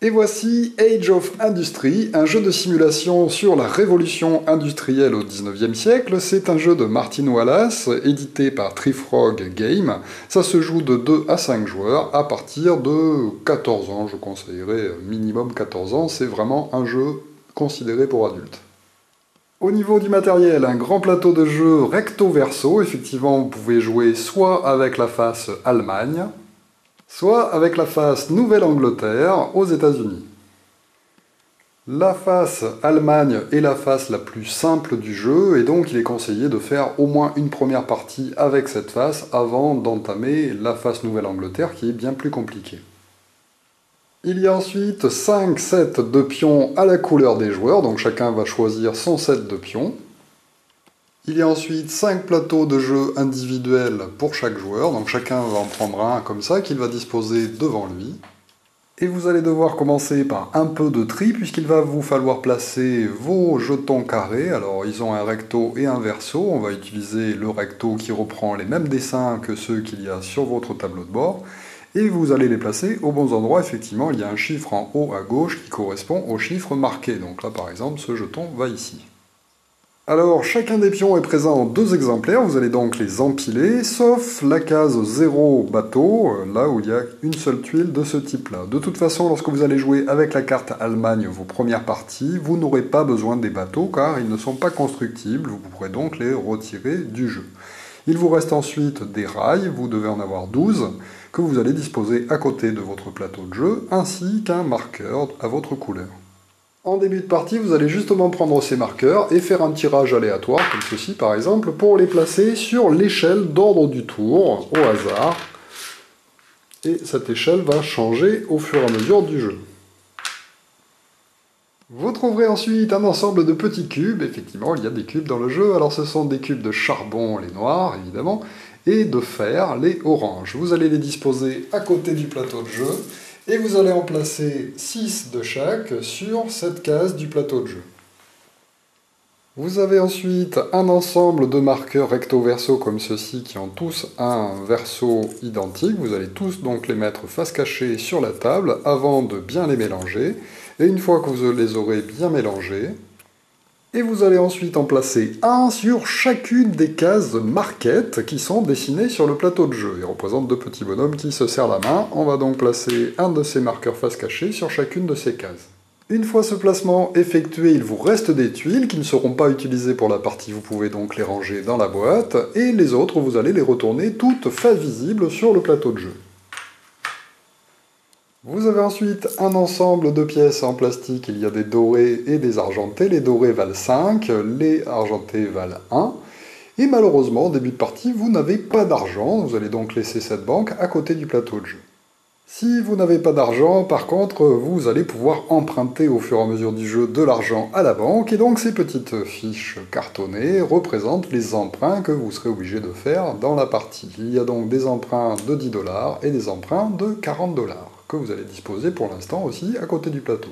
Et voici Age of Industry, un jeu de simulation sur la révolution industrielle au 19e siècle. C'est un jeu de Martin Wallace, édité par Tree-Frog Games. Ça se joue de 2 à 5 joueurs à partir de 14 ans, je conseillerais minimum 14 ans. C'est vraiment un jeu considéré pour adultes. Au niveau du matériel, un grand plateau de jeu recto-verso. Effectivement, vous pouvez jouer soit avec la face Allemagne, soit avec la face Nouvelle-Angleterre aux États-Unis. La face Allemagne est la face la plus simple du jeu, et donc il est conseillé de faire au moins une première partie avec cette face avant d'entamer la face Nouvelle-Angleterre qui est bien plus compliquée. Il y a ensuite 5 sets de pions à la couleur des joueurs, donc chacun va choisir son set de pions. Il y a ensuite 5 plateaux de jeu individuels pour chaque joueur, donc chacun va en prendre un comme ça qu'il va disposer devant lui. Et vous allez devoir commencer par un peu de tri puisqu'il va vous falloir placer vos jetons carrés. Alors ils ont un recto et un verso, on va utiliser le recto qui reprend les mêmes dessins que ceux qu'il y a sur votre tableau de bord. Et vous allez les placer aux bons endroits. Effectivement, il y a un chiffre en haut à gauche qui correspond au chiffre marqué. Donc là par exemple, ce jeton va ici. Alors, chacun des pions est présent en 2 exemplaires, vous allez donc les empiler, sauf la case 0 bateau, là où il y a une seule tuile de ce type-là. De toute façon, lorsque vous allez jouer avec la carte Allemagne vos premières parties, vous n'aurez pas besoin des bateaux car ils ne sont pas constructibles, vous pourrez donc les retirer du jeu. Il vous reste ensuite des rails, vous devez en avoir 12, que vous allez disposer à côté de votre plateau de jeu, ainsi qu'un marqueur à votre couleur. En début de partie, vous allez justement prendre ces marqueurs et faire un tirage aléatoire, comme ceci par exemple, pour les placer sur l'échelle d'ordre du tour, au hasard. Et cette échelle va changer au fur et à mesure du jeu. Vous trouverez ensuite un ensemble de petits cubes, effectivement il y a des cubes dans le jeu, alors ce sont des cubes de charbon, les noirs évidemment, et de fer, les oranges. Vous allez les disposer à côté du plateau de jeu, et vous allez en placer 6 de chaque sur cette case du plateau de jeu. Vous avez ensuite un ensemble de marqueurs recto-verso comme ceci qui ont tous un verso identique. Vous allez tous donc les mettre face cachée sur la table avant de bien les mélanger. Et une fois que vous les aurez bien mélangés, et vous allez ensuite en placer un sur chacune des cases marquettes qui sont dessinées sur le plateau de jeu. Ils représentent 2 petits bonhommes qui se serrent la main. On va donc placer un de ces marqueurs face cachée sur chacune de ces cases. Une fois ce placement effectué, il vous reste des tuiles qui ne seront pas utilisées pour la partie. Vous pouvez donc les ranger dans la boîte. Et les autres, vous allez les retourner toutes face visible sur le plateau de jeu. Vous avez ensuite un ensemble de pièces en plastique, il y a des dorés et des argentés. Les dorés valent 5, les argentés valent 1. Et malheureusement, au début de partie, vous n'avez pas d'argent, vous allez donc laisser cette banque à côté du plateau de jeu. Si vous n'avez pas d'argent, par contre, vous allez pouvoir emprunter au fur et à mesure du jeu de l'argent à la banque, et donc ces petites fiches cartonnées représentent les emprunts que vous serez obligé de faire dans la partie. Il y a donc des emprunts de 10 $ et des emprunts de 40 $. Que vous allez disposer pour l'instant aussi à côté du plateau.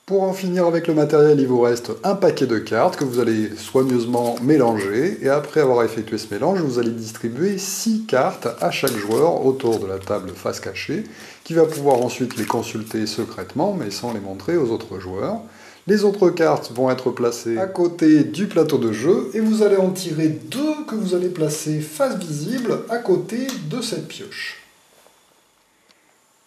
Pour en finir avec le matériel, il vous reste un paquet de cartes que vous allez soigneusement mélanger, et après avoir effectué ce mélange, vous allez distribuer 6 cartes à chaque joueur autour de la table face cachée, qui va pouvoir ensuite les consulter secrètement, mais sans les montrer aux autres joueurs. Les autres cartes vont être placées à côté du plateau de jeu, et vous allez en tirer 2 que vous allez placer face visible à côté de cette pioche.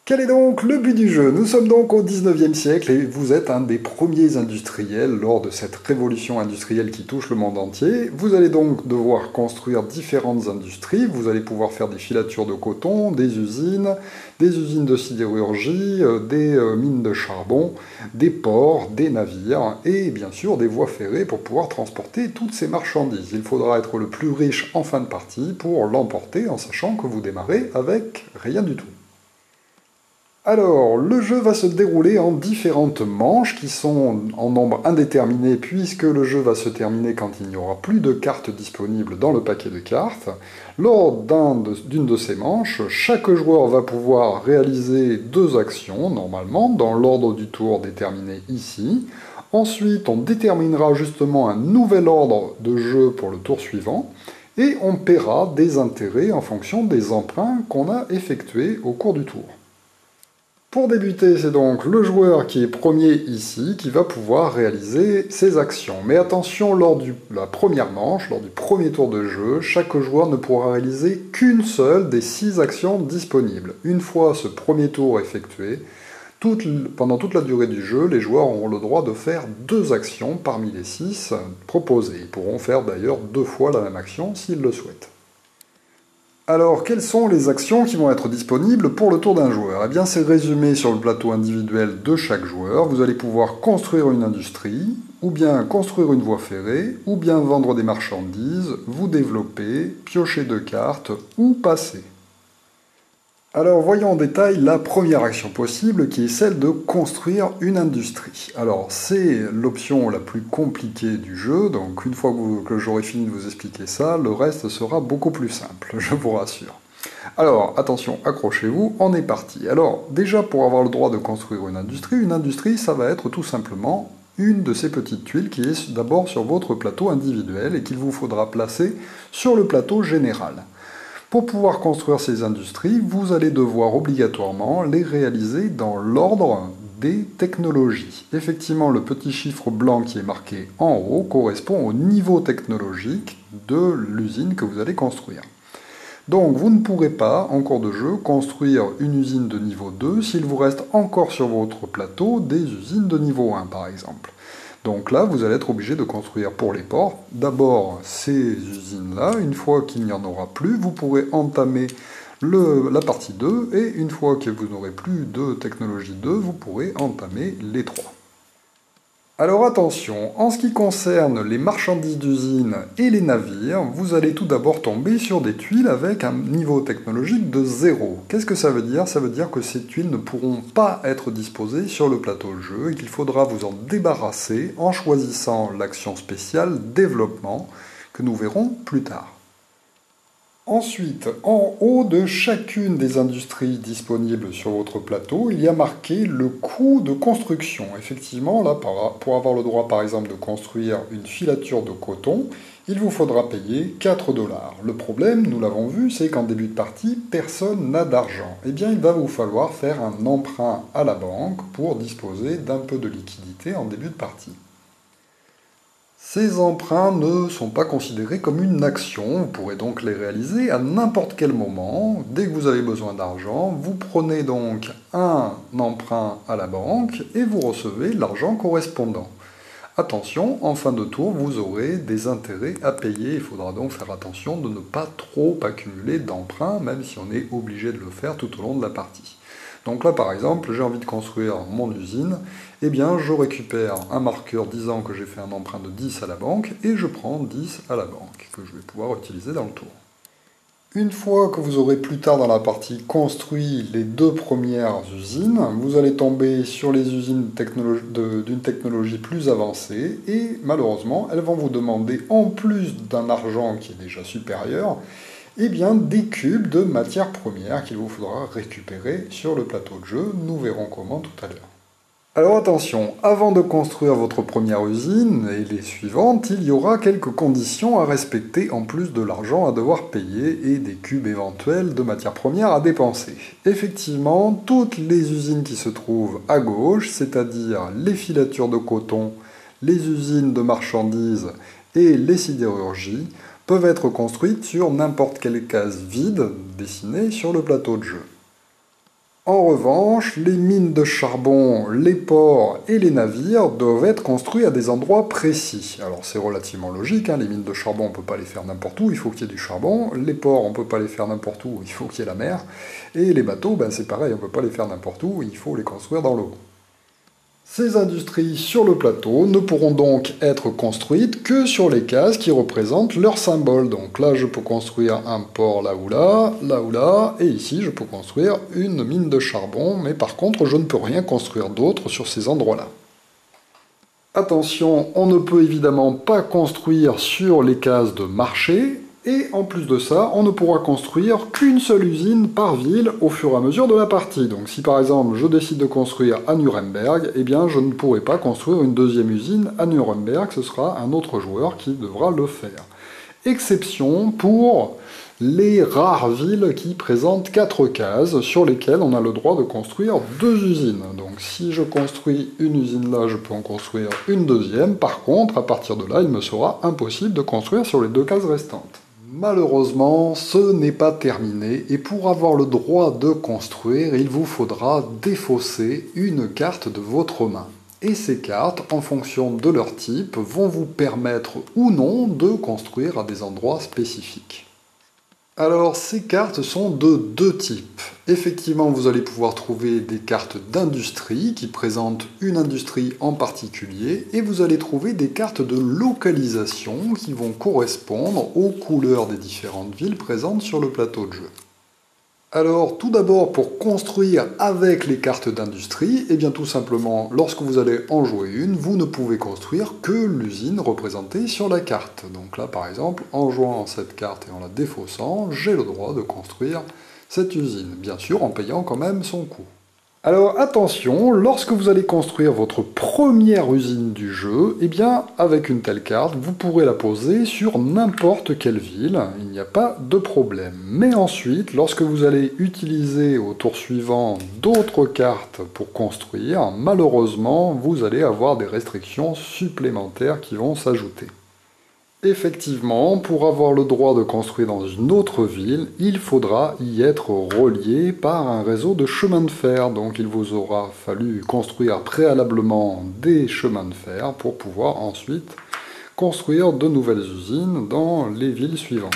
Quel est donc le but du jeu? Nous sommes donc au 19e siècle et vous êtes un des premiers industriels lors de cette révolution industrielle qui touche le monde entier. Vous allez donc devoir construire différentes industries. Vous allez pouvoir faire des filatures de coton, des usines de sidérurgie, des mines de charbon, des ports, des navires et bien sûr des voies ferrées pour pouvoir transporter toutes ces marchandises. Il faudra être le plus riche en fin de partie pour l'emporter en sachant que vous démarrez avec rien du tout. Alors, le jeu va se dérouler en différentes manches qui sont en nombre indéterminé puisque le jeu va se terminer quand il n'y aura plus de cartes disponibles dans le paquet de cartes. Lors d'une de ces manches, chaque joueur va pouvoir réaliser 2 actions, normalement, dans l'ordre du tour déterminé ici. Ensuite, on déterminera justement un nouvel ordre de jeu pour le tour suivant, et on paiera des intérêts en fonction des emprunts qu'on a effectués au cours du tour. Pour débuter, c'est donc le joueur qui est premier ici qui va pouvoir réaliser ses actions. Mais attention, lors de la première manche, lors du premier tour de jeu, chaque joueur ne pourra réaliser qu'une seule des 6 actions disponibles. Une fois ce premier tour effectué, pendant toute la durée du jeu, les joueurs auront le droit de faire 2 actions parmi les 6 proposées. Ils pourront faire d'ailleurs 2 fois la même action s'ils le souhaitent. Alors, quelles sont les actions qui vont être disponibles pour le tour d'un joueur? Eh bien, c'est résumé sur le plateau individuel de chaque joueur. Vous allez pouvoir construire une industrie, ou bien construire une voie ferrée, ou bien vendre des marchandises, vous développer, piocher 2 cartes, ou passer. Alors voyons en détail la première action possible qui est celle de construire une industrie. Alors c'est l'option la plus compliquée du jeu, donc une fois que j'aurai fini de vous expliquer ça, le reste sera beaucoup plus simple, je vous rassure. Alors attention, accrochez-vous, on est parti. Alors déjà pour avoir le droit de construire une industrie ça va être tout simplement une de ces petites tuiles qui est d'abord sur votre plateau individuel et qu'il vous faudra placer sur le plateau général. Pour pouvoir construire ces industries, vous allez devoir obligatoirement les réaliser dans l'ordre des technologies. Effectivement, le petit chiffre blanc qui est marqué en haut correspond au niveau technologique de l'usine que vous allez construire. Donc vous ne pourrez pas, en cours de jeu, construire une usine de niveau 2 s'il vous reste encore sur votre plateau des usines de niveau 1 par exemple. Donc là, vous allez être obligé de construire pour les ports, d'abord ces usines-là, une fois qu'il n'y en aura plus, vous pourrez entamer la partie 2, et une fois que vous n'aurez plus de technologie 2, vous pourrez entamer les 3. Alors attention, en ce qui concerne les marchandises d'usine et les navires, vous allez tout d'abord tomber sur des tuiles avec un niveau technologique de 0. Qu'est-ce que ça veut dire? Ça veut dire que ces tuiles ne pourront pas être disposées sur le plateau de jeu et qu'il faudra vous en débarrasser en choisissant l'action spéciale développement que nous verrons plus tard. Ensuite, en haut de chacune des industries disponibles sur votre plateau, il y a marqué le coût de construction. Effectivement, là, pour avoir le droit par exemple de construire une filature de coton, il vous faudra payer 4 $. Le problème, nous l'avons vu, c'est qu'en début de partie, personne n'a d'argent. Eh bien, il va vous falloir faire un emprunt à la banque pour disposer d'un peu de liquidité en début de partie. Ces emprunts ne sont pas considérés comme une action, vous pourrez donc les réaliser à n'importe quel moment. Dès que vous avez besoin d'argent, vous prenez donc un emprunt à la banque et vous recevez l'argent correspondant. Attention, en fin de tour, vous aurez des intérêts à payer. Il faudra donc faire attention de ne pas trop accumuler d'emprunts, même si on est obligé de le faire tout au long de la partie. Donc là, par exemple, j'ai envie de construire mon usine, eh bien, je récupère un marqueur disant que j'ai fait un emprunt de 10 à la banque, et je prends 10 à la banque, que je vais pouvoir utiliser dans le tour. Une fois que vous aurez plus tard dans la partie construit les 2 premières usines, vous allez tomber sur les usines d'une technologie plus avancée, et malheureusement, elles vont vous demander, en plus d'un argent qui est déjà supérieur, eh bien, des cubes de matières premières qu'il vous faudra récupérer sur le plateau de jeu. Nous verrons comment tout à l'heure. Alors attention, avant de construire votre première usine et les suivantes, il y aura quelques conditions à respecter en plus de l'argent à devoir payer et des cubes éventuels de matières premières à dépenser. Effectivement, toutes les usines qui se trouvent à gauche, c'est-à-dire les filatures de coton, les usines de marchandises et les sidérurgies, peuvent être construites sur n'importe quelle case vide dessinée sur le plateau de jeu. En revanche, les mines de charbon, les ports et les navires doivent être construits à des endroits précis. Alors c'est relativement logique, les mines de charbon on ne peut pas les faire n'importe où, il faut qu'il y ait du charbon, les ports on ne peut pas les faire n'importe où, il faut qu'il y ait la mer, et les bateaux, c'est pareil, on ne peut pas les faire n'importe où, il faut les construire dans l'eau. Ces industries sur le plateau ne pourront donc être construites que sur les cases qui représentent leur symbole. Donc là, je peux construire un port là ou là, et ici, je peux construire une mine de charbon, mais par contre, je ne peux rien construire d'autre sur ces endroits-là. Attention, on ne peut évidemment pas construire sur les cases de marché, et en plus de ça, on ne pourra construire qu'une seule usine par ville au fur et à mesure de la partie. Donc si par exemple je décide de construire à Nuremberg, eh bien je ne pourrai pas construire une deuxième usine à Nuremberg, ce sera un autre joueur qui devra le faire. Exception pour les rares villes qui présentent 4 cases sur lesquelles on a le droit de construire 2 usines. Donc si je construis une usine là, je peux en construire une deuxième. Par contre, à partir de là, il me sera impossible de construire sur les 2 cases restantes. Malheureusement, ce n'est pas terminé, et pour avoir le droit de construire, il vous faudra défausser une carte de votre main. Et ces cartes, en fonction de leur type, vont vous permettre ou non de construire à des endroits spécifiques. Alors, ces cartes sont de 2 types. Effectivement, vous allez pouvoir trouver des cartes d'industrie qui présentent une industrie en particulier, et vous allez trouver des cartes de localisation qui vont correspondre aux couleurs des différentes villes présentes sur le plateau de jeu. Alors, tout d'abord, pour construire avec les cartes d'industrie, eh bien tout simplement, lorsque vous allez en jouer une, vous ne pouvez construire que l'usine représentée sur la carte. Donc là, par exemple, en jouant cette carte et en la défaussant, j'ai le droit de construire cette usine, bien sûr en payant quand même son coût. Alors attention, lorsque vous allez construire votre première usine du jeu, eh bien avec une telle carte, vous pourrez la poser sur n'importe quelle ville, il n'y a pas de problème. Mais ensuite, lorsque vous allez utiliser au tour suivant d'autres cartes pour construire, malheureusement, vous allez avoir des restrictions supplémentaires qui vont s'ajouter. Effectivement, pour avoir le droit de construire dans une autre ville, il faudra y être relié par un réseau de chemins de fer. Donc il vous aura fallu construire préalablement des chemins de fer pour pouvoir ensuite construire de nouvelles usines dans les villes suivantes.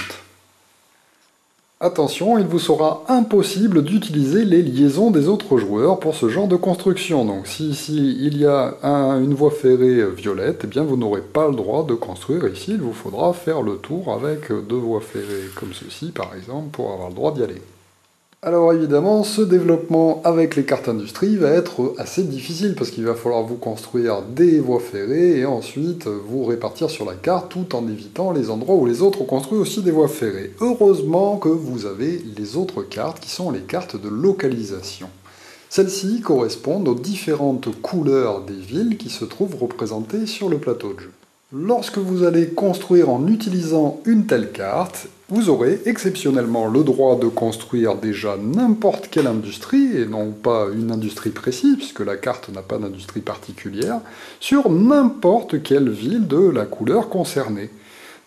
Attention, il vous sera impossible d'utiliser les liaisons des autres joueurs pour ce genre de construction. Donc si ici il y a une voie ferrée violette, eh bien vous n'aurez pas le droit de construire ici. Il vous faudra faire le tour avec 2 voies ferrées comme ceci par exemple pour avoir le droit d'y aller. Alors évidemment, ce développement avec les cartes industrie va être assez difficile parce qu'il va falloir vous construire des voies ferrées et ensuite vous répartir sur la carte tout en évitant les endroits où les autres ont construit aussi des voies ferrées. Heureusement que vous avez les autres cartes qui sont les cartes de localisation. Celles-ci correspondent aux différentes couleurs des villes qui se trouvent représentées sur le plateau de jeu. Lorsque vous allez construire en utilisant une telle carte, vous aurez exceptionnellement le droit de construire déjà n'importe quelle industrie, et non pas une industrie précise, puisque la carte n'a pas d'industrie particulière, sur n'importe quelle ville de la couleur concernée.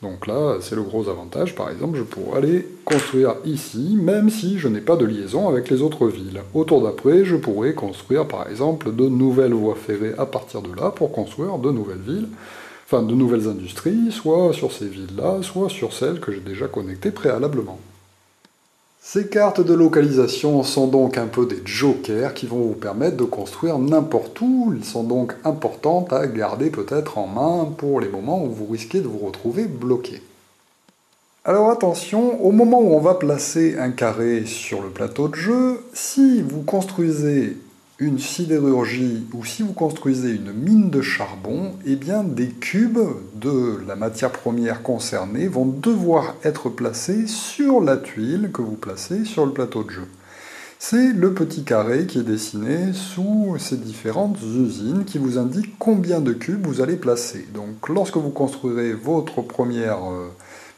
Donc là, c'est le gros avantage, par exemple, je pourrais aller construire ici, même si je n'ai pas de liaison avec les autres villes. Au tour d'après, je pourrais construire, par exemple, de nouvelles voies ferrées à partir de là, pour construire de nouvelles villes, enfin de nouvelles industries, soit sur ces villes-là, soit sur celles que j'ai déjà connectées préalablement. Ces cartes de localisation sont donc un peu des jokers qui vont vous permettre de construire n'importe où. Ils sont donc importantes à garder peut-être en main pour les moments où vous risquez de vous retrouver bloqué. Alors attention, au moment où on va placer un carré sur le plateau de jeu, si vous construisez une sidérurgie ou si vous construisez une mine de charbon, eh bien des cubes de la matière première concernée vont devoir être placés sur la tuile que vous placez sur le plateau de jeu. C'est le petit carré qui est dessiné sous ces différentes usines qui vous indique combien de cubes vous allez placer. Donc lorsque vous construirez votre première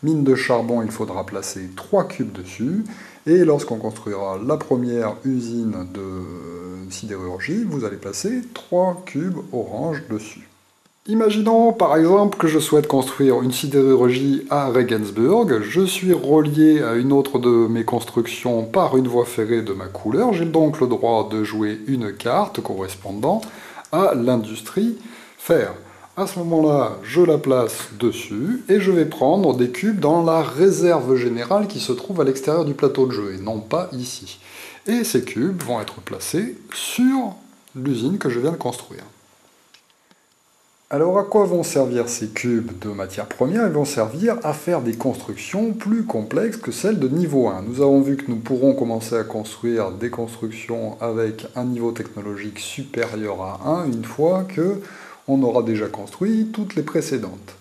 mine de charbon, il faudra placer 3 cubes dessus. Et lorsqu'on construira la première usine de sidérurgie, vous allez placer 3 cubes orange dessus. Imaginons par exemple que je souhaite construire une sidérurgie à Regensburg, je suis relié à une autre de mes constructions par une voie ferrée de ma couleur, j'ai donc le droit de jouer une carte correspondant à l'industrie fer. À ce moment-là, je la place dessus et je vais prendre des cubes dans la réserve générale qui se trouve à l'extérieur du plateau de jeu et non pas ici. Et ces cubes vont être placés sur l'usine que je viens de construire. Alors à quoi vont servir ces cubes de matière première? Ils vont servir à faire des constructions plus complexes que celles de niveau 1. Nous avons vu que nous pourrons commencer à construire des constructions avec un niveau technologique supérieur à 1 une fois que on aura déjà construit toutes les précédentes.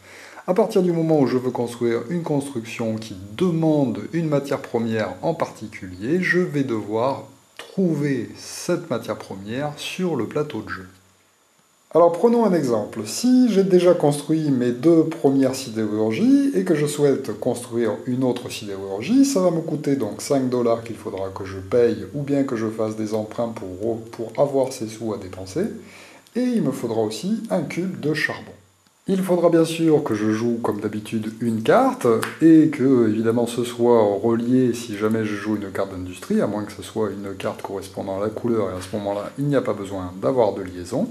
À partir du moment où je veux construire une construction qui demande une matière première en particulier, je vais devoir trouver cette matière première sur le plateau de jeu. Alors prenons un exemple. Si j'ai déjà construit mes deux premières sidérurgies et que je souhaite construire une autre sidérurgie, ça va me coûter donc 5 $ qu'il faudra que je paye ou bien que je fasse des emprunts pour avoir ces sous à dépenser. Et il me faudra aussi un cube de charbon. Il faudra bien sûr que je joue comme d'habitude une carte et que évidemment ce soit relié si jamais je joue une carte d'industrie, à moins que ce soit une carte correspondant à la couleur et à ce moment-là il n'y a pas besoin d'avoir de liaison.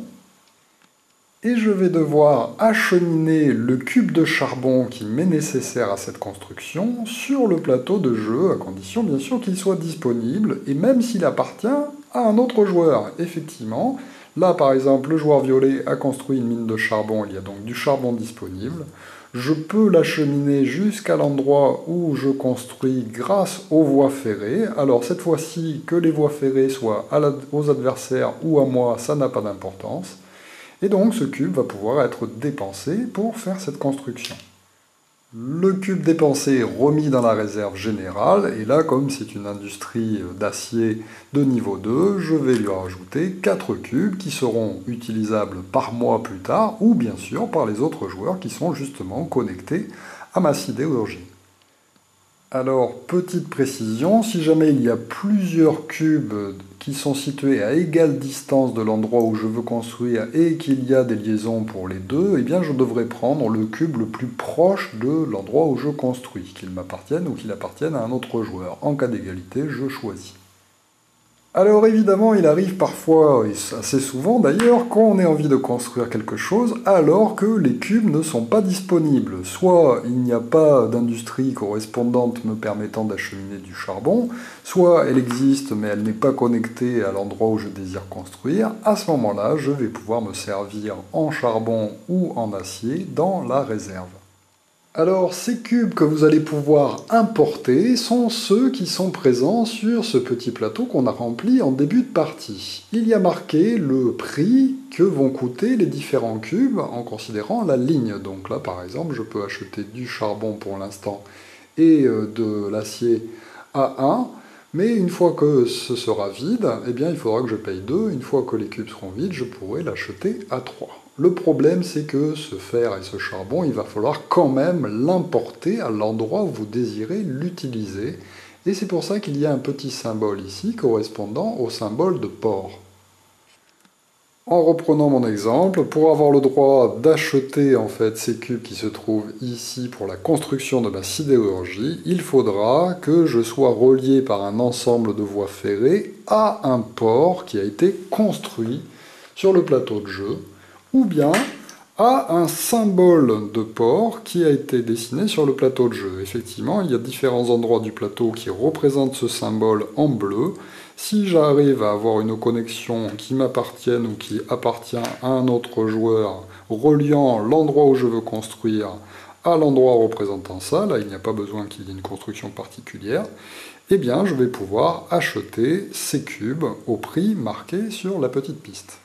Et je vais devoir acheminer le cube de charbon qui m'est nécessaire à cette construction sur le plateau de jeu, à condition bien sûr qu'il soit disponible, et même s'il appartient à un autre joueur. Effectivement, là par exemple, le joueur violet a construit une mine de charbon, il y a donc du charbon disponible. Je peux l'acheminer jusqu'à l'endroit où je construis grâce aux voies ferrées. Alors cette fois-ci, que les voies ferrées soient aux adversaires ou à moi, ça n'a pas d'importance. Et donc ce cube va pouvoir être dépensé pour faire cette construction. Le cube dépensé est remis dans la réserve générale, et là, comme c'est une industrie d'acier de niveau 2, je vais lui rajouter 4 cubes qui seront utilisables par moi plus tard, ou bien sûr par les autres joueurs qui sont justement connectés à ma sidérurgie. Alors, petite précision, si jamais il y a plusieurs cubes qui sont situés à égale distance de l'endroit où je veux construire et qu'il y a des liaisons pour les deux, eh bien je devrais prendre le cube le plus proche de l'endroit où je construis, qu'il m'appartienne ou qu'il appartienne à un autre joueur. En cas d'égalité, je choisis. Alors évidemment, il arrive parfois, et assez souvent d'ailleurs, qu'on ait envie de construire quelque chose alors que les cubes ne sont pas disponibles. Soit il n'y a pas d'industrie correspondante me permettant d'acheminer du charbon, soit elle existe mais elle n'est pas connectée à l'endroit où je désire construire. À ce moment-là, je vais pouvoir me servir en charbon ou en acier dans la réserve. Alors, ces cubes que vous allez pouvoir importer sont ceux qui sont présents sur ce petit plateau qu'on a rempli en début de partie. Il y a marqué le prix que vont coûter les différents cubes en considérant la ligne. Donc là, par exemple, je peux acheter du charbon pour l'instant et de l'acier à 1. Mais une fois que ce sera vide, eh bien, il faudra que je paye 2. Une fois que les cubes seront vides, je pourrai l'acheter à 3. Le problème, c'est que ce fer et ce charbon, il va falloir quand même l'importer à l'endroit où vous désirez l'utiliser. Et c'est pour ça qu'il y a un petit symbole ici correspondant au symbole de port. En reprenant mon exemple, pour avoir le droit d'acheter en fait ces cubes qui se trouvent ici pour la construction de ma sidérurgie, il faudra que je sois relié par un ensemble de voies ferrées à un port qui a été construit sur le plateau de jeu, ou bien à un symbole de port qui a été dessiné sur le plateau de jeu. Effectivement, il y a différents endroits du plateau qui représentent ce symbole en bleu. Si j'arrive à avoir une connexion qui m'appartienne ou qui appartient à un autre joueur, reliant l'endroit où je veux construire à l'endroit représentant ça, là il n'y a pas besoin qu'il y ait une construction particulière, eh bien je vais pouvoir acheter ces cubes au prix marqué sur la petite piste.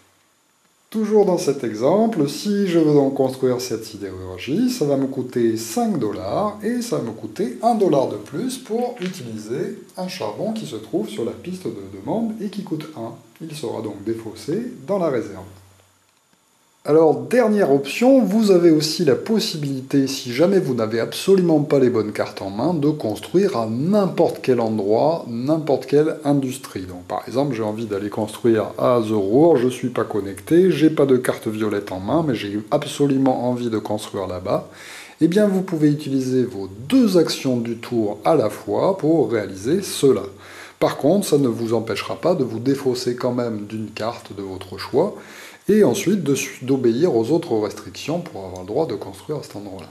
Toujours dans cet exemple, si je veux donc construire cette sidérurgie, ça va me coûter 5 $ et ça va me coûter 1 $ de plus pour utiliser un charbon qui se trouve sur la piste de demande et qui coûte 1. Il sera donc défaussé dans la réserve. Alors, dernière option, vous avez aussi la possibilité, si jamais vous n'avez absolument pas les bonnes cartes en main, de construire à n'importe quel endroit, n'importe quelle industrie. Donc, par exemple, j'ai envie d'aller construire à The Ruhr, je ne suis pas connecté, j'ai pas de carte violette en main, mais j'ai absolument envie de construire là-bas. Eh bien, vous pouvez utiliser vos deux actions du tour à la fois pour réaliser cela. Par contre, ça ne vous empêchera pas de vous défausser quand même d'une carte de votre choix, et ensuite d'obéir aux autres restrictions pour avoir le droit de construire à cet endroit-là.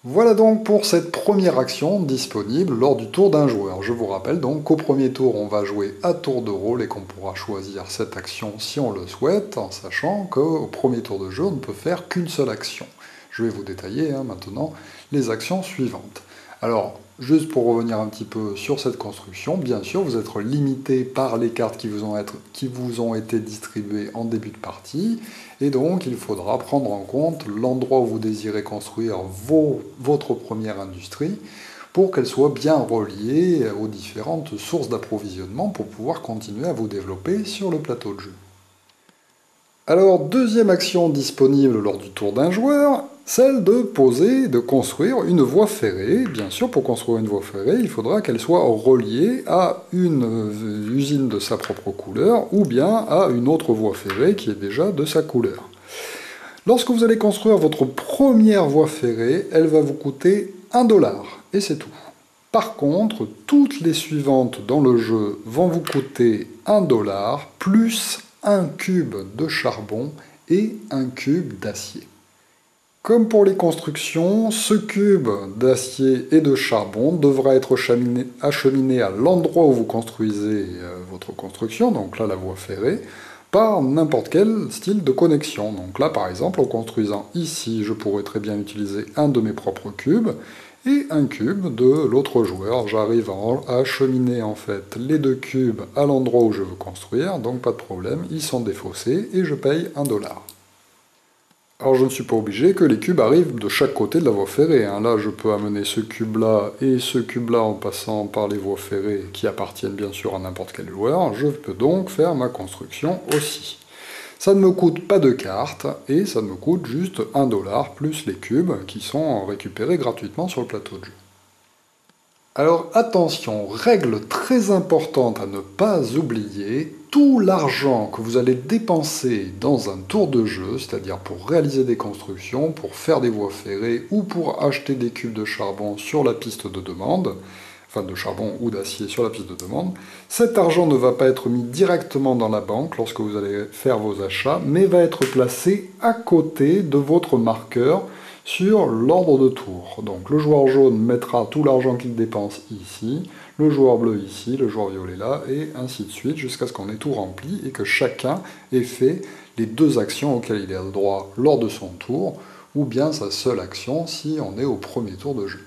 Voilà donc pour cette première action disponible lors du tour d'un joueur. Je vous rappelle donc qu'au premier tour, on va jouer à tour de rôle et qu'on pourra choisir cette action si on le souhaite, en sachant qu'au premier tour de jeu, on ne peut faire qu'une seule action. Je vais vous détailler maintenant les actions suivantes. Alors, juste pour revenir un petit peu sur cette construction, bien sûr, vous êtes limité par les cartes qui vous ont été distribuées en début de partie, et donc il faudra prendre en compte l'endroit où vous désirez construire votre première industrie, pour qu'elle soit bien reliée aux différentes sources d'approvisionnement pour pouvoir continuer à vous développer sur le plateau de jeu. Alors, deuxième action disponible lors du tour d'un joueur, celle de poser, de construire une voie ferrée. Bien sûr, pour construire une voie ferrée, il faudra qu'elle soit reliée à une usine de sa propre couleur ou bien à une autre voie ferrée qui est déjà de sa couleur. Lorsque vous allez construire votre première voie ferrée, elle va vous coûter 1$, et c'est tout. Par contre, toutes les suivantes dans le jeu vont vous coûter 1$ plus un cube de charbon et un cube d'acier. Comme pour les constructions, ce cube d'acier et de charbon devra être acheminé à l'endroit où vous construisez votre construction, donc là la voie ferrée, par n'importe quel style de connexion. Donc là par exemple, en construisant ici, je pourrais très bien utiliser un de mes propres cubes et un cube de l'autre joueur. J'arrive à acheminer en fait les deux cubes à l'endroit où je veux construire, donc pas de problème, ils sont défaussés et je paye 1$. Alors je ne suis pas obligé que les cubes arrivent de chaque côté de la voie ferrée. Là je peux amener ce cube-là et ce cube-là en passant par les voies ferrées qui appartiennent bien sûr à n'importe quel joueur. Je peux donc faire ma construction aussi. Ça ne me coûte pas de carte et ça me coûte juste 1$ plus les cubes qui sont récupérés gratuitement sur le plateau de jeu. Alors attention, règle très importante à ne pas oublier, tout l'argent que vous allez dépenser dans un tour de jeu, c'est-à-dire pour réaliser des constructions, pour faire des voies ferrées ou pour acheter des cubes de charbon sur la piste de demande, enfin de charbon ou d'acier sur la piste de demande, cet argent ne va pas être mis directement dans la banque lorsque vous allez faire vos achats, mais va être placé à côté de votre marqueur sur l'ordre de tour. Donc le joueur jaune mettra tout l'argent qu'il dépense ici, le joueur bleu ici, le joueur violet là, et ainsi de suite, jusqu'à ce qu'on ait tout rempli et que chacun ait fait les deux actions auxquelles il a le droit lors de son tour, ou bien sa seule action si on est au premier tour de jeu.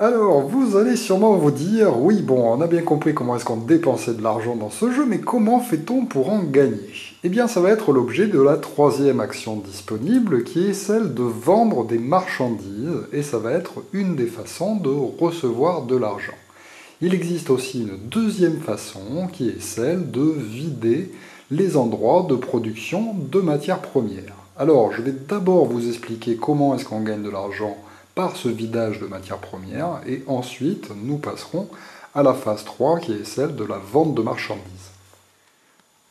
Alors, vous allez sûrement vous dire, oui bon, on a bien compris comment est-ce qu'on dépensait de l'argent dans ce jeu, mais comment fait-on pour en gagner? Eh bien, ça va être l'objet de la troisième action disponible, qui est celle de vendre des marchandises, et ça va être une des façons de recevoir de l'argent. Il existe aussi une deuxième façon, qui est celle de vider les endroits de production de matières premières. Alors, je vais d'abord vous expliquer comment est-ce qu'on gagne de l'argent par ce vidage de matières premières, et ensuite nous passerons à la phase 3 qui est celle de la vente de marchandises.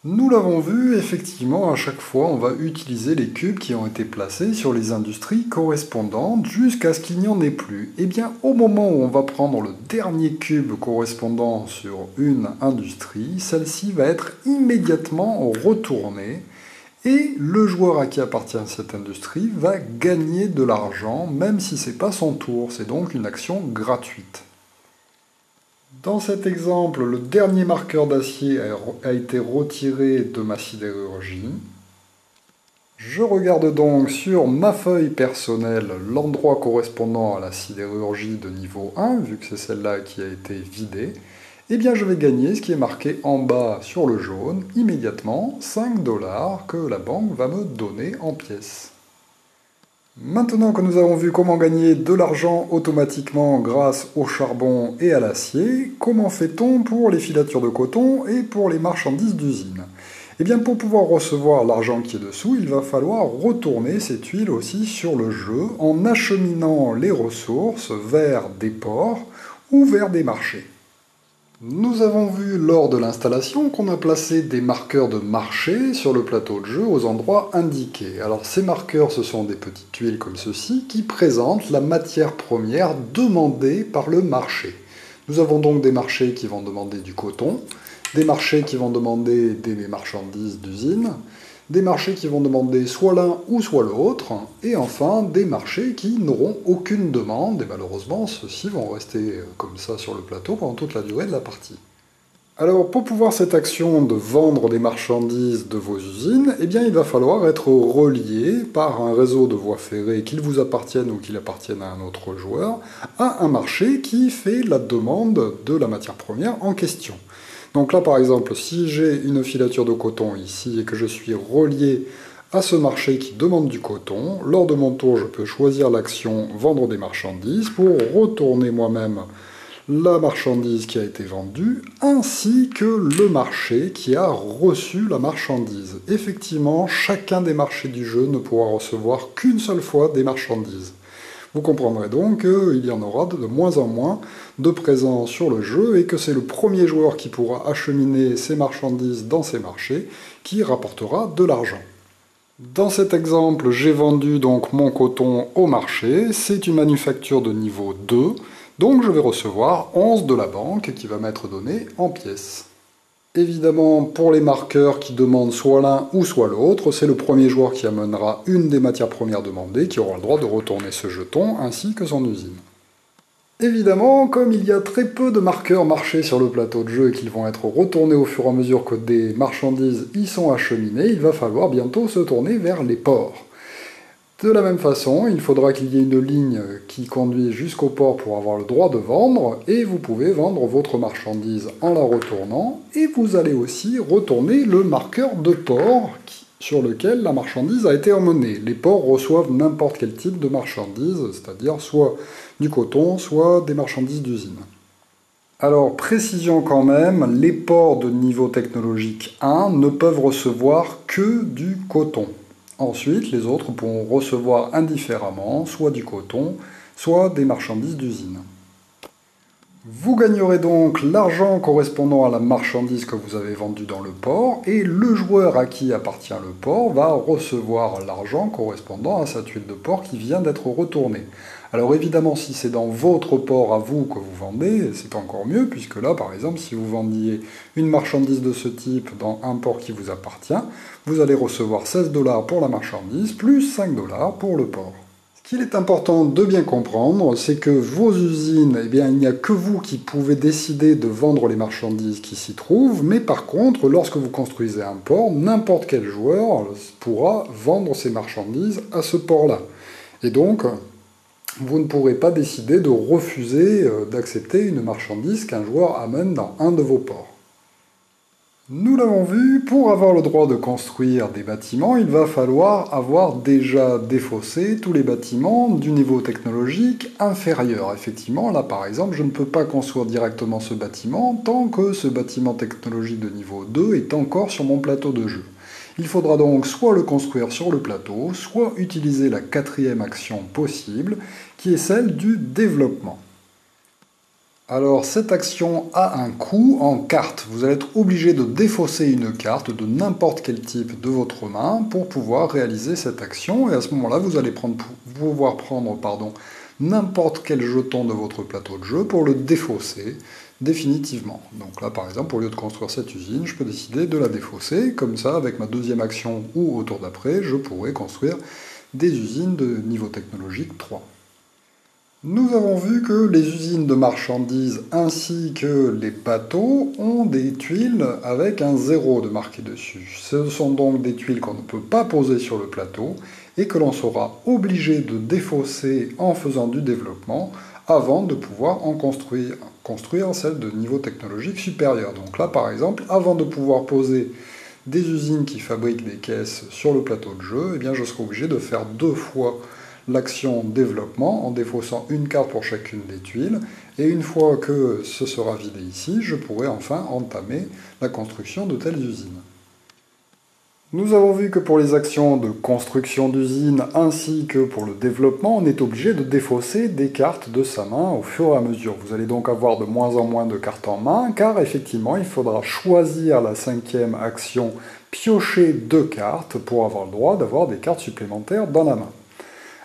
Nous l'avons vu, effectivement, à chaque fois on va utiliser les cubes qui ont été placés sur les industries correspondantes jusqu'à ce qu'il n'y en ait plus. Et bien au moment où on va prendre le dernier cube correspondant sur une industrie, celle-ci va être immédiatement retournée et le joueur à qui appartient cette industrie va gagner de l'argent, même si ce n'est pas son tour, c'est donc une action gratuite. Dans cet exemple, le dernier marqueur d'acier a été retiré de ma sidérurgie. Je regarde donc sur ma feuille personnelle l'endroit correspondant à la sidérurgie de niveau 1, vu que c'est celle-là qui a été vidée. Eh bien je vais gagner ce qui est marqué en bas sur le jaune, immédiatement 5$ que la banque va me donner en pièces. Maintenant que nous avons vu comment gagner de l'argent automatiquement grâce au charbon et à l'acier, comment fait-on pour les filatures de coton et pour les marchandises d'usine? Eh bien pour pouvoir recevoir l'argent qui est dessous, il va falloir retourner cette huile aussi sur le jeu en acheminant les ressources vers des ports ou vers des marchés. Nous avons vu lors de l'installation qu'on a placé des marqueurs de marché sur le plateau de jeu aux endroits indiqués. Alors ces marqueurs, ce sont des petites tuiles comme ceci qui présentent la matière première demandée par le marché. Nous avons donc des marchés qui vont demander du coton, des marchés qui vont demander des marchandises d'usine, des marchés qui vont demander soit l'un ou soit l'autre, et enfin des marchés qui n'auront aucune demande, et malheureusement ceux-ci vont rester comme ça sur le plateau pendant toute la durée de la partie. Alors pour pouvoir cette action de vendre des marchandises de vos usines, eh bien il va falloir être relié par un réseau de voies ferrées, qu'il vous appartienne ou qu'il appartienne à un autre joueur, à un marché qui fait la demande de la matière première en question. Donc là, par exemple, si j'ai une filature de coton ici et que je suis relié à ce marché qui demande du coton, lors de mon tour, je peux choisir l'action « Vendre des marchandises » pour retourner moi-même la marchandise qui a été vendue, ainsi que le marché qui a reçu la marchandise. Effectivement, chacun des marchés du jeu ne pourra recevoir qu'une seule fois des marchandises. Vous comprendrez donc qu'il y en aura de moins en moins de présents sur le jeu et que c'est le premier joueur qui pourra acheminer ses marchandises dans ces marchés qui rapportera de l'argent. Dans cet exemple, j'ai vendu donc mon coton au marché, c'est une manufacture de niveau 2, donc je vais recevoir 11 de la banque qui va m'être donné en pièces. Évidemment, pour les marqueurs qui demandent soit l'un ou soit l'autre, c'est le premier joueur qui amènera une des matières premières demandées qui aura le droit de retourner ce jeton ainsi que son usine. Évidemment, comme il y a très peu de marqueurs marchés sur le plateau de jeu et qu'ils vont être retournés au fur et à mesure que des marchandises y sont acheminées, il va falloir bientôt se tourner vers les ports. De la même façon, il faudra qu'il y ait une ligne qui conduit jusqu'au port pour avoir le droit de vendre, et vous pouvez vendre votre marchandise en la retournant, et vous allez aussi retourner le marqueur de port sur lequel la marchandise a été emmenée. Les ports reçoivent n'importe quel type de marchandise, c'est-à-dire soit du coton, soit des marchandises d'usine. Alors, précision quand même, les ports de niveau technologique 1 ne peuvent recevoir que du coton. Ensuite, les autres pourront recevoir indifféremment soit du coton, soit des marchandises d'usine. Vous gagnerez donc l'argent correspondant à la marchandise que vous avez vendue dans le port, et le joueur à qui appartient le port va recevoir l'argent correspondant à sa tuile de port qui vient d'être retournée. Alors évidemment, si c'est dans votre port à vous que vous vendez, c'est encore mieux, puisque là, par exemple, si vous vendiez une marchandise de ce type dans un port qui vous appartient, vous allez recevoir 16 $ pour la marchandise, plus 5 $ pour le port. Ce qu'il est important de bien comprendre, c'est que vos usines, eh bien, il n'y a que vous qui pouvez décider de vendre les marchandises qui s'y trouvent, mais par contre, lorsque vous construisez un port, n'importe quel joueur pourra vendre ses marchandises à ce port-là. Et donc, vous ne pourrez pas décider de refuser d'accepter une marchandise qu'un joueur amène dans un de vos ports. Nous l'avons vu, pour avoir le droit de construire des bâtiments, il va falloir avoir déjà défaussé tous les bâtiments du niveau technologique inférieur. Effectivement, là par exemple, je ne peux pas construire directement ce bâtiment tant que ce bâtiment technologique de niveau 2 est encore sur mon plateau de jeu. Il faudra donc soit le construire sur le plateau, soit utiliser la quatrième action possible, qui est celle du développement. Alors cette action a un coût en cartes. Vous allez être obligé de défausser une carte de n'importe quel type de votre main pour pouvoir réaliser cette action. Et à ce moment-là, vous allez pouvoir prendre n'importe quel jeton de votre plateau de jeu pour le défausser définitivement. Donc là, par exemple, au lieu de construire cette usine, je peux décider de la défausser. Comme ça, avec ma deuxième action ou au tour d'après, je pourrai construire des usines de niveau technologique 3. Nous avons vu que les usines de marchandises ainsi que les bateaux ont des tuiles avec un 0 de marqué dessus. Ce sont donc des tuiles qu'on ne peut pas poser sur le plateau et que l'on sera obligé de défausser en faisant du développement avant de pouvoir en construire celles de niveau technologique supérieur. Donc là, par exemple, avant de pouvoir poser des usines qui fabriquent des caisses sur le plateau de jeu, eh bien, je serai obligé de faire 2 fois l'action développement en défaussant une carte pour chacune des tuiles, et une fois que ce sera vidé ici, je pourrai enfin entamer la construction de telles usines. Nous avons vu que pour les actions de construction d'usines ainsi que pour le développement, on est obligé de défausser des cartes de sa main au fur et à mesure. Vous allez donc avoir de moins en moins de cartes en main, car effectivement il faudra choisir la 5e action, piocher 2 cartes pour avoir le droit d'avoir des cartes supplémentaires dans la main.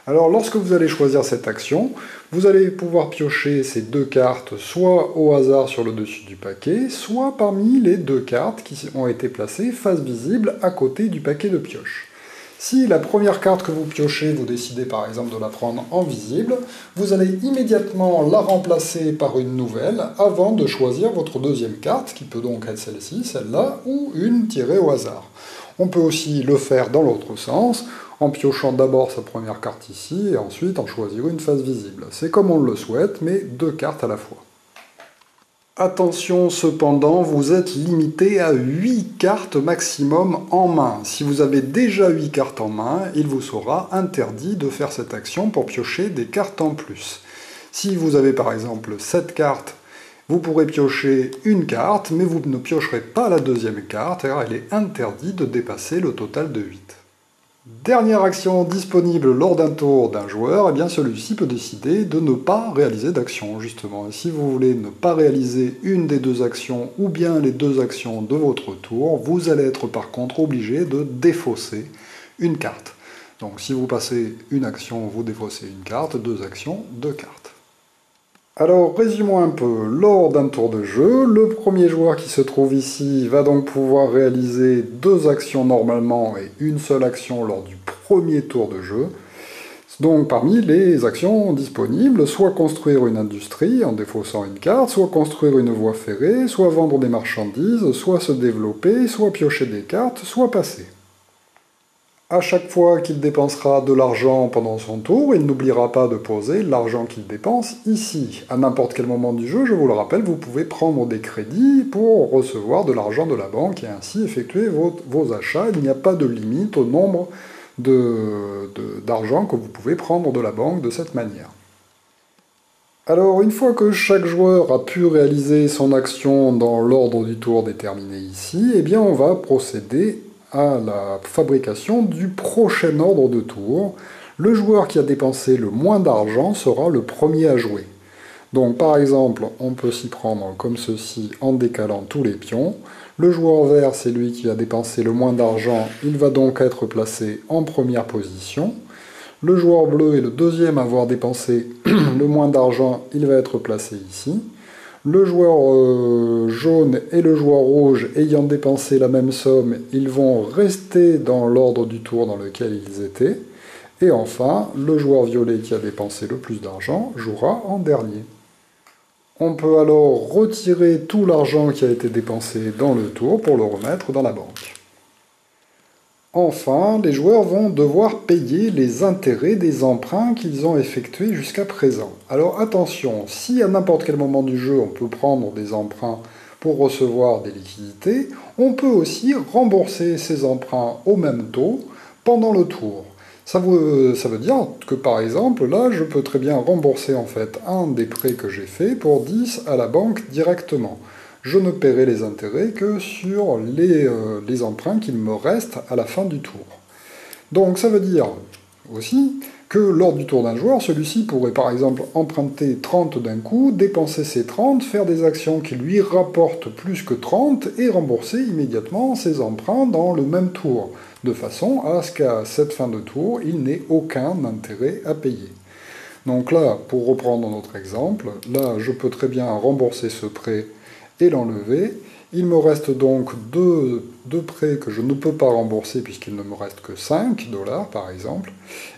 Alors lorsque vous allez choisir cette action, vous allez pouvoir piocher ces 2 cartes soit au hasard sur le dessus du paquet, soit parmi les 2 cartes qui ont été placées face visible à côté du paquet de pioche. Si la première carte que vous piochez, vous décidez par exemple de la prendre en visible, vous allez immédiatement la remplacer par une nouvelle avant de choisir votre deuxième carte, qui peut donc être celle-ci, celle-là, ou une tirée au hasard. On peut aussi le faire dans l'autre sens, en piochant d'abord sa première carte ici, et ensuite en choisir une face visible. C'est comme on le souhaite, mais 2 cartes à la fois. Attention cependant, vous êtes limité à 8 cartes maximum en main. Si vous avez déjà 8 cartes en main, il vous sera interdit de faire cette action pour piocher des cartes en plus. Si vous avez par exemple 7 cartes Vous pourrez piocher une carte, mais vous ne piocherez pas la deuxième carte, car il est interdit de dépasser le total de 8. Dernière action disponible lors d'un tour d'un joueur, eh bien celui-ci peut décider de ne pas réaliser d'action, justement. Et si vous voulez ne pas réaliser une des deux actions ou bien les deux actions de votre tour, vous allez être par contre obligé de défausser une carte. Donc si vous passez une action, vous défaussez une carte, deux actions, deux cartes. Alors, résumons un peu. Lors d'un tour de jeu, le premier joueur qui se trouve ici va donc pouvoir réaliser deux actions normalement et une seule action lors du premier tour de jeu. Donc, parmi les actions disponibles, soit construire une industrie en défaussant une carte, soit construire une voie ferrée, soit vendre des marchandises, soit se développer, soit piocher des cartes, soit passer. À chaque fois qu'il dépensera de l'argent pendant son tour, il n'oubliera pas de poser l'argent qu'il dépense ici. À n'importe quel moment du jeu, je vous le rappelle, vous pouvez prendre des crédits pour recevoir de l'argent de la banque et ainsi effectuer vos achats. Il n'y a pas de limite au nombre d'argent que vous pouvez prendre de la banque de cette manière. Alors, une fois que chaque joueur a pu réaliser son action dans l'ordre du tour déterminé ici, eh bien on va procéder à la fabrication du prochain ordre de tour. Le joueur qui a dépensé le moins d'argent sera le premier à jouer. Donc par exemple, on peut s'y prendre comme ceci en décalant tous les pions. Le joueur vert, c'est lui qui a dépensé le moins d'argent, il va donc être placé en première position. Le joueur bleu est le deuxième à avoir dépensé le moins d'argent, il va être placé ici. Le joueur jaune et le joueur rouge ayant dépensé la même somme, ils vont rester dans l'ordre du tour dans lequel ils étaient. Et enfin, le joueur violet qui a dépensé le plus d'argent jouera en dernier. On peut alors retirer tout l'argent qui a été dépensé dans le tour pour le remettre dans la banque. Enfin, les joueurs vont devoir payer les intérêts des emprunts qu'ils ont effectués jusqu'à présent. Alors attention, si à n'importe quel moment du jeu on peut prendre des emprunts pour recevoir des liquidités, on peut aussi rembourser ces emprunts au même taux pendant le tour. Ça veut dire que par exemple, là, je peux très bien rembourser en fait un des prêts que j'ai fait pour 10 à la banque directement. Je ne paierai les intérêts que sur les emprunts qu'il me reste à la fin du tour. Donc ça veut dire aussi que lors du tour d'un joueur, celui-ci pourrait par exemple emprunter 30 d'un coup, dépenser ses 30, faire des actions qui lui rapportent plus que 30 et rembourser immédiatement ses emprunts dans le même tour, de façon à ce qu'à cette fin de tour, il n'ait aucun intérêt à payer. Donc là, pour reprendre notre exemple, là je peux très bien rembourser ce prêt et l'enlever. Il me reste donc deux prêts que je ne peux pas rembourser puisqu'il ne me reste que 5 $ par exemple.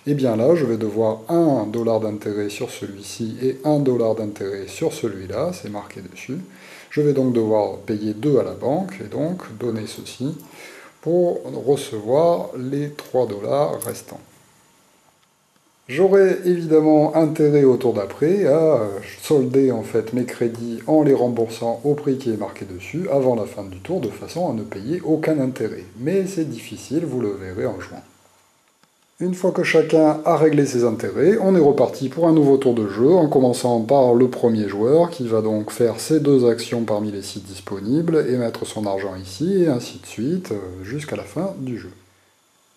Et bien là, je vais devoir 1 $ d'intérêt sur celui-ci et 1 $ d'intérêt sur celui-là, c'est marqué dessus. Je vais donc devoir payer 2 à la banque et donc donner ceci pour recevoir les 3 $ restants. J'aurai évidemment intérêt au tour d'après à solder en fait mes crédits en les remboursant au prix qui est marqué dessus avant la fin du tour de façon à ne payer aucun intérêt. Mais c'est difficile, vous le verrez en jouant. Une fois que chacun a réglé ses intérêts, on est reparti pour un nouveau tour de jeu en commençant par le premier joueur qui va donc faire ses deux actions parmi les 6 disponibles et mettre son argent ici et ainsi de suite jusqu'à la fin du jeu.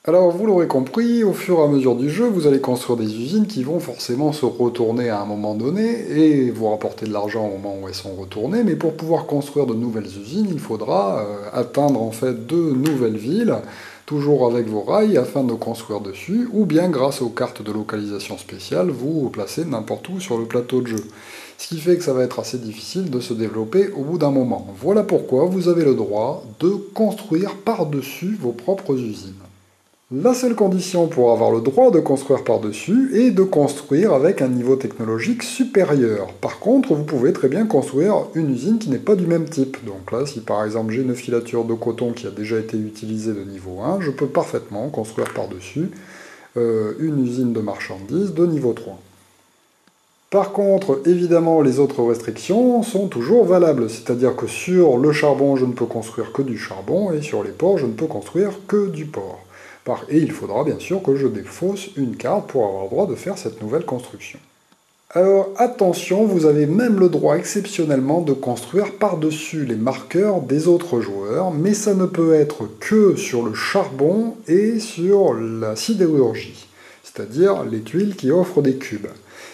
Alors, vous l'aurez compris, au fur et à mesure du jeu, vous allez construire des usines qui vont forcément se retourner à un moment donné et vous rapporter de l'argent au moment où elles sont retournées, mais pour pouvoir construire de nouvelles usines, il faudra atteindre en fait de nouvelles villes, toujours avec vos rails, afin de construire dessus, ou bien grâce aux cartes de localisation spéciale, vous placez n'importe où sur le plateau de jeu. Ce qui fait que ça va être assez difficile de se développer au bout d'un moment. Voilà pourquoi vous avez le droit de construire par-dessus vos propres usines. La seule condition pour avoir le droit de construire par-dessus est de construire avec un niveau technologique supérieur. Par contre, vous pouvez très bien construire une usine qui n'est pas du même type. Donc là, si par exemple j'ai une filature de coton qui a déjà été utilisée de niveau 1, je peux parfaitement construire par-dessus une usine de marchandises de niveau 3. Par contre, évidemment, les autres restrictions sont toujours valables, c'est-à-dire que sur le charbon, je ne peux construire que du charbon, et sur les porcs, je ne peux construire que du porc. Et il faudra bien sûr que je défausse une carte pour avoir le droit de faire cette nouvelle construction. Alors attention, vous avez même le droit exceptionnellement de construire par-dessus les marqueurs des autres joueurs, mais ça ne peut être que sur le charbon et sur la sidérurgie, c'est-à-dire les tuiles qui offrent des cubes.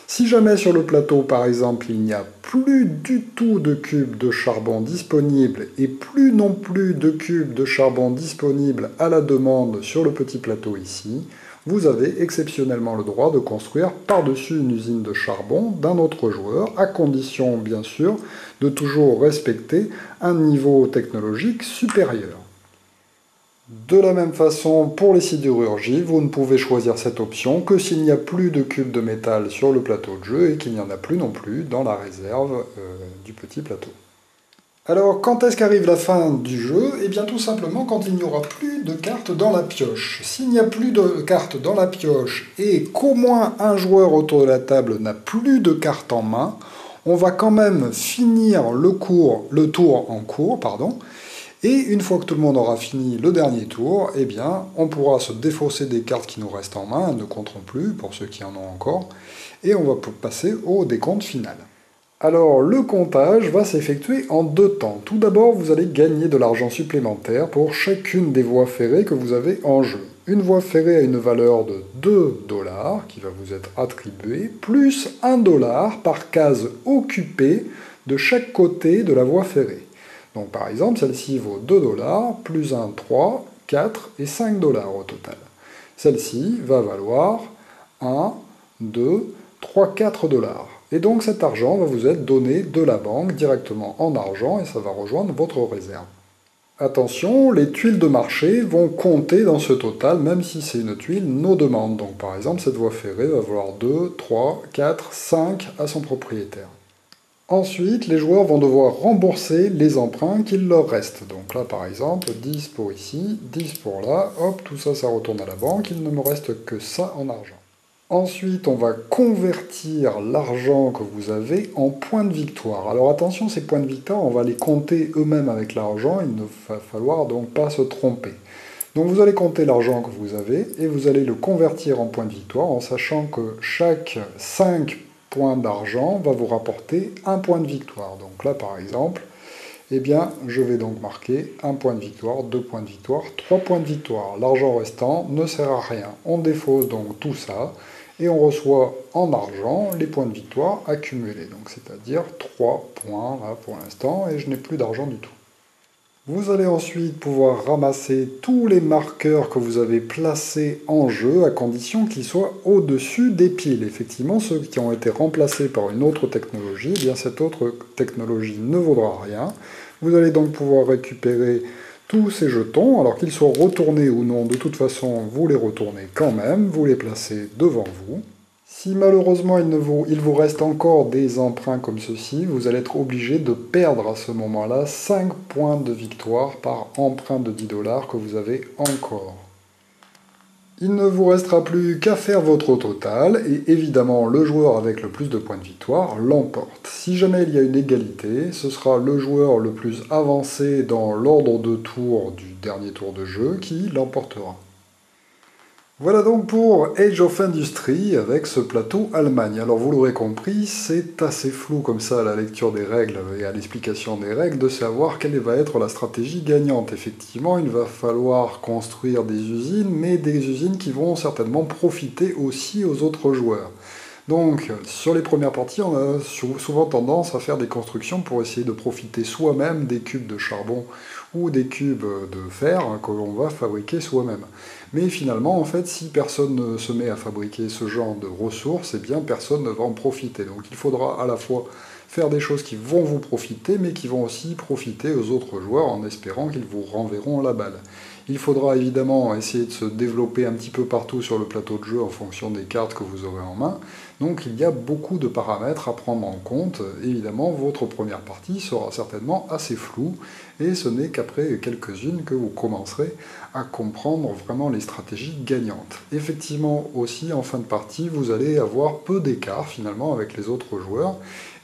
Si jamais sur le plateau, par exemple, il n'y a plus du tout de cubes de charbon disponibles et plus non plus de cubes de charbon disponibles à la demande sur le petit plateau ici, vous avez exceptionnellement le droit de construire par-dessus une usine de charbon d'un autre joueur, à condition, bien sûr, de toujours respecter un niveau technologique supérieur. De la même façon, pour les sidérurgies, vous ne pouvez choisir cette option que s'il n'y a plus de cubes de métal sur le plateau de jeu et qu'il n'y en a plus non plus dans la réserve du petit plateau. Alors, quand est-ce qu'arrive la fin du jeu? Eh bien, tout simplement quand il n'y aura plus de cartes dans la pioche. S'il n'y a plus de cartes dans la pioche et qu'au moins un joueur autour de la table n'a plus de cartes en main, on va quand même finir le tour en cours, pardon. Et une fois que tout le monde aura fini le dernier tour, eh bien, on pourra se défausser des cartes qui nous restent en main, elles ne compteront plus pour ceux qui en ont encore, et on va passer au décompte final. Alors, le comptage va s'effectuer en deux temps. Tout d'abord, vous allez gagner de l'argent supplémentaire pour chacune des voies ferrées que vous avez en jeu. Une voie ferrée a une valeur de 2 $ qui va vous être attribuée, plus 1 $ par case occupée de chaque côté de la voie ferrée. Donc par exemple, celle-ci vaut 2 $, plus 1, 3, 4 et 5 $ au total. Celle-ci va valoir 1, 2, 3, 4 $. Et donc cet argent va vous être donné de la banque directement en argent et ça va rejoindre votre réserve. Attention, les tuiles de marché vont compter dans ce total même si c'est une tuile no demande. Donc par exemple, cette voie ferrée va valoir 2, 3, 4, 5 à son propriétaire. Ensuite, les joueurs vont devoir rembourser les emprunts qu'il leur reste. Donc là, par exemple, 10 pour ici, 10 pour là, hop, tout ça, ça retourne à la banque, il ne me reste que ça en argent. Ensuite, on va convertir l'argent que vous avez en points de victoire. Alors attention, ces points de victoire, on va les compter eux-mêmes avec l'argent, il ne va falloir donc pas se tromper. Donc vous allez compter l'argent que vous avez et vous allez le convertir en points de victoire en sachant que chaque 5 points d'argent va vous rapporter un point de victoire. Donc là, par exemple, eh bien, je vais donc marquer 1 point de victoire, 2 points de victoire, 3 points de victoire. L'argent restant ne sert à rien. On défausse donc tout ça et on reçoit en argent les points de victoire accumulés. Donc c'est-à-dire 3 points là pour l'instant et je n'ai plus d'argent du tout. Vous allez ensuite pouvoir ramasser tous les marqueurs que vous avez placés en jeu à condition qu'ils soient au-dessus des piles. Effectivement, ceux qui ont été remplacés par une autre technologie, eh bien cette autre technologie ne vaudra rien. Vous allez donc pouvoir récupérer tous ces jetons, alors qu'ils soient retournés ou non, de toute façon, vous les retournez quand même, vous les placez devant vous. Si malheureusement il vous reste encore des emprunts comme ceci, vous allez être obligé de perdre à ce moment-là 5 points de victoire par emprunt de 10 $ que vous avez encore. Il ne vous restera plus qu'à faire votre total, et évidemment le joueur avec le plus de points de victoire l'emporte. Si jamais il y a une égalité, ce sera le joueur le plus avancé dans l'ordre de tour du dernier tour de jeu qui l'emportera. Voilà donc pour Age of Industry avec ce plateau Allemagne. Alors vous l'aurez compris, c'est assez flou comme ça à la lecture des règles et à l'explication des règles de savoir quelle va être la stratégie gagnante. Effectivement, il va falloir construire des usines, mais des usines qui vont certainement profiter aussi aux autres joueurs. Donc, sur les premières parties, on a souvent tendance à faire des constructions pour essayer de profiter soi-même des cubes de charbon ou des cubes de fer que l'on va fabriquer soi-même. Mais finalement, en fait, si personne ne se met à fabriquer ce genre de ressources, eh bien personne ne va en profiter. Donc il faudra à la fois faire des choses qui vont vous profiter, mais qui vont aussi profiter aux autres joueurs en espérant qu'ils vous renverront la balle. Il faudra évidemment essayer de se développer un petit peu partout sur le plateau de jeu en fonction des cartes que vous aurez en main. Donc il y a beaucoup de paramètres à prendre en compte. Évidemment, votre première partie sera certainement assez floue, et ce n'est qu'après quelques-unes que vous commencerez à comprendre vraiment les stratégies gagnantes. Effectivement aussi, en fin de partie, vous allez avoir peu d'écart finalement avec les autres joueurs,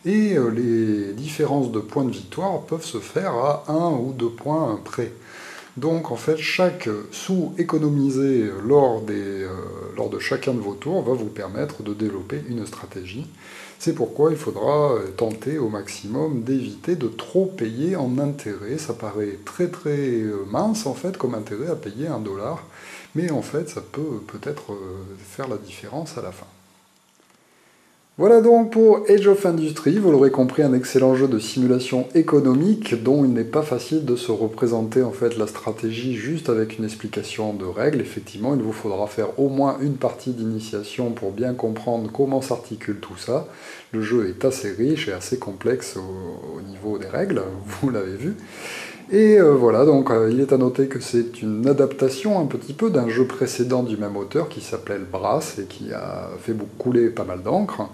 et les différences de points de victoire peuvent se faire à 1 ou 2 points près. Donc en fait, chaque sou économisé lors lors de chacun de vos tours va vous permettre de développer une stratégie. C'est pourquoi il faudra tenter au maximum d'éviter de trop payer en intérêt. Ça paraît très très mince en fait comme intérêt à payer 1 dollar, mais en fait ça peut peut-être faire la différence à la fin. Voilà donc pour Age of Industry, vous l'aurez compris, un excellent jeu de simulation économique dont il n'est pas facile de se représenter en fait la stratégie juste avec une explication de règles. Effectivement, il vous faudra faire au moins une partie d'initiation pour bien comprendre comment s'articule tout ça. Le jeu est assez riche et assez complexe au niveau des règles, vous l'avez vu. Et voilà, donc il est à noter que c'est une adaptation un petit peu d'un jeu précédent du même auteur qui s'appelait Brass et qui a fait couler pas mal d'encre.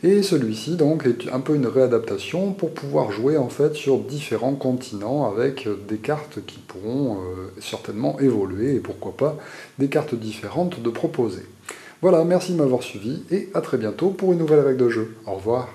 Et celui-ci donc est un peu une réadaptation pour pouvoir jouer en fait sur différents continents avec des cartes qui pourront certainement évoluer et pourquoi pas des cartes différentes de proposer. Voilà, merci de m'avoir suivi et à très bientôt pour une nouvelle règle de jeu. Au revoir.